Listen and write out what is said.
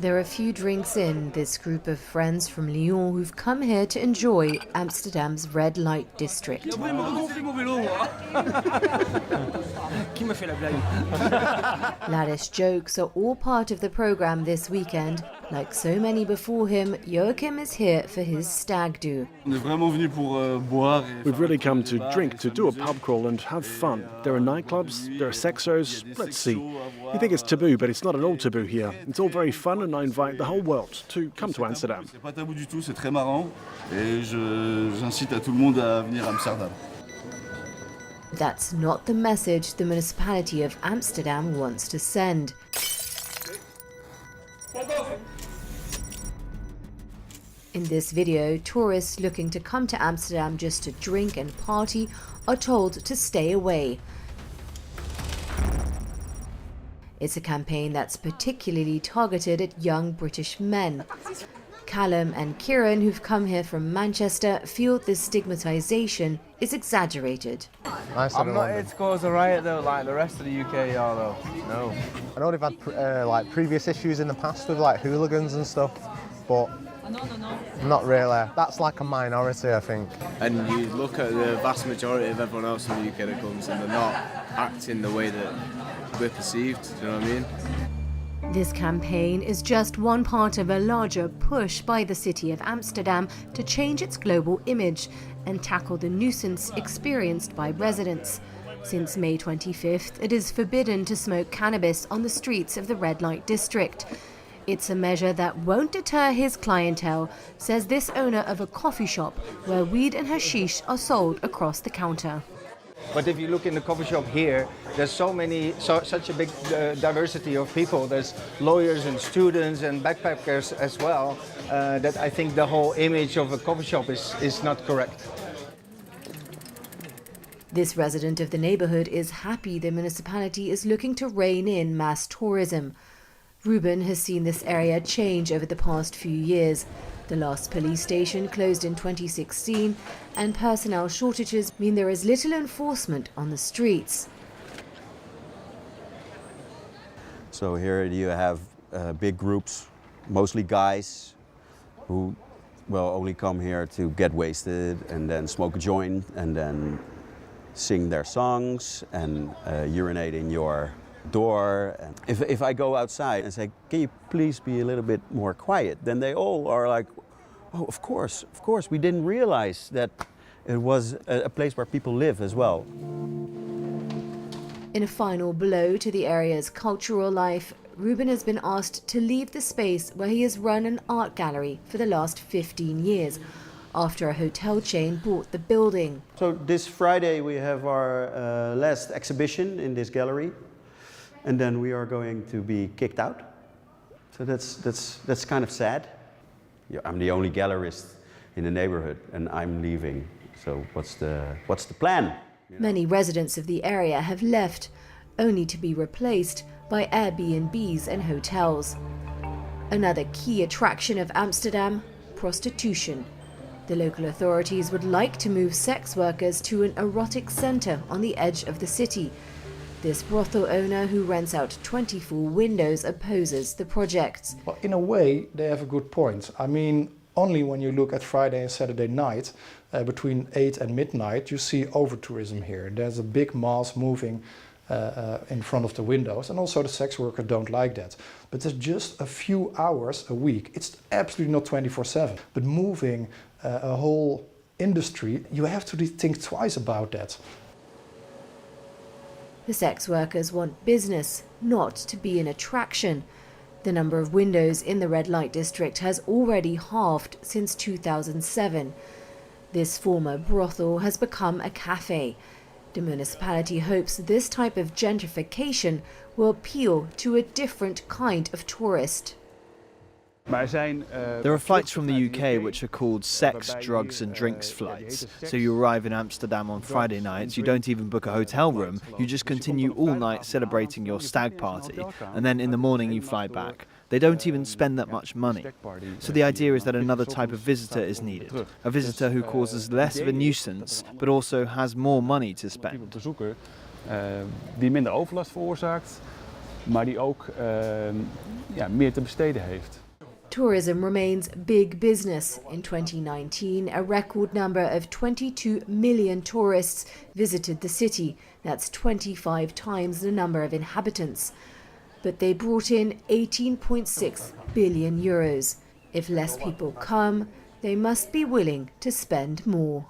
They're a few drinks in, this group of friends from Lyon who've come here to enjoy Amsterdam's red light district. Lavish jokes are all part of the programme this weekend. Like so many before him, Joachim is here for his stag do. We've really come to drink, to do a pub crawl and have fun. There are nightclubs, there are sexos. Let's see. You think it's taboo, but it's not at all taboo here. It's all very fun and I invite the whole world to come to Amsterdam. That's not the message the municipality of Amsterdam wants to send. In this video, tourists looking to come to Amsterdam just to drink and party are told to stay away. It's a campaign that's particularly targeted at young British men. Callum and Kieran, who've come here from Manchester, feel this stigmatisation is exaggerated. I'm not here to cause a riot though, like the rest of the UK are though. No. I know they've had like previous issues in the past with like hooligans and stuff, but not really. That's like a minority, I think. And you look at the vast majority of everyone else from the UK that comes and they're not acting the way that we're perceived, do you know what I mean? This campaign is just one part of a larger push by the city of Amsterdam to change its global image and tackle the nuisance experienced by residents. Since May 25th, it is forbidden to smoke cannabis on the streets of the red light district. It's a measure that won't deter his clientele, says this owner of a coffee shop where weed and hashish are sold across the counter. But if you look in the coffee shop here, there's such a big diversity of people. There's lawyers and students and backpackers as well, that I think the whole image of a coffee shop is not correct. This resident of the neighbourhood is happy the municipality is looking to rein in mass tourism. Ruben has seen this area change over the past few years. The last police station closed in 2016, and personnel shortages mean there is little enforcement on the streets. So here you have big groups, mostly guys, who will only come here to get wasted and then smoke a joint and then sing their songs and urinate in your door. And if I go outside and say, can you please be a little bit more quiet, then they all are like, oh, of course, we didn't realize that it was a place where people live as well. In a final blow to the area's cultural life, Ruben has been asked to leave the space where he has run an art gallery for the last 15 years, after a hotel chain bought the building. So this Friday we have our last exhibition in this gallery. And then we are going to be kicked out. So that's kind of sad. Yeah, I'm the only gallerist in the neighborhood and I'm leaving. So what's the plan? Many residents of the area have left, only to be replaced by Airbnbs and hotels. Another key attraction of Amsterdam, prostitution. The local authorities would like to move sex workers to an erotic centre on the edge of the city. This brothel owner, who rents out 24 windows, opposes the project. Well, in a way, they have a good point. I mean, only when you look at Friday and Saturday night, between 8 and midnight, you see over-tourism here. There's a big mass moving in front of the windows, and also the sex workers don't like that. But there's just a few hours a week. It's absolutely not 24/7. But moving a whole industry, you have to think twice about that. The sex workers want business, not to be an attraction. The number of windows in the red light district has already halved since 2007. This former brothel has become a cafe. The municipality hopes this type of gentrification will appeal to a different kind of tourist. There are flights from the UK which are called sex, drugs and drinks flights. So you arrive in Amsterdam on Friday nights, you don't even book a hotel room, you just continue all night celebrating your stag party, and then in the morning you fly back. They don't even spend that much money. So the idea is that another type of visitor is needed. A visitor who causes less of a nuisance, but also has more money to spend. Die minder overlast veroorzaakt maar die ook meer te besteden heeft. Tourism remains big business. In 2019, a record number of 22 million tourists visited the city. That's 25 times the number of inhabitants. But they brought in 18.6 billion euros. If less people come, they must be willing to spend more.